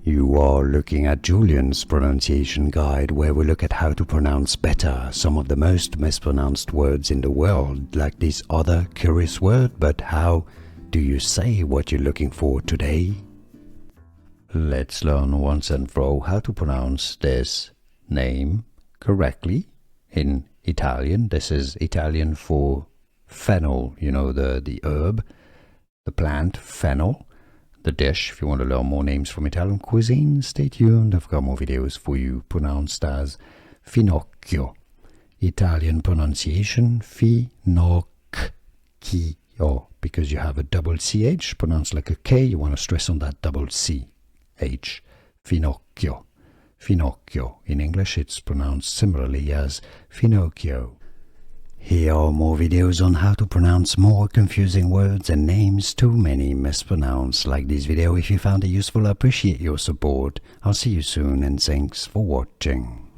You are looking at Julian's pronunciation guide, where we look at how to pronounce better some of the most mispronounced words in the world, like this other curious word. But how do you say what you're looking for today? Let's learn once and for all how to pronounce this name correctly in Italian. This is Italian for fennel, you know, the herb, the plant fennel. The dish. If you want to learn more names from Italian cuisine, stay tuned. I've got more videos for you, pronounced as finocchio. Italian pronunciation, finocchio. Because you have a double CH, pronounced like a K, you want to stress on that double CH. Finocchio. Finocchio. In English, it's pronounced similarly as Finocchio. Here are more videos on how to pronounce more confusing words and names too many mispronounced. Like this video if you found it useful. I appreciate your support. I'll see you soon and thanks for watching.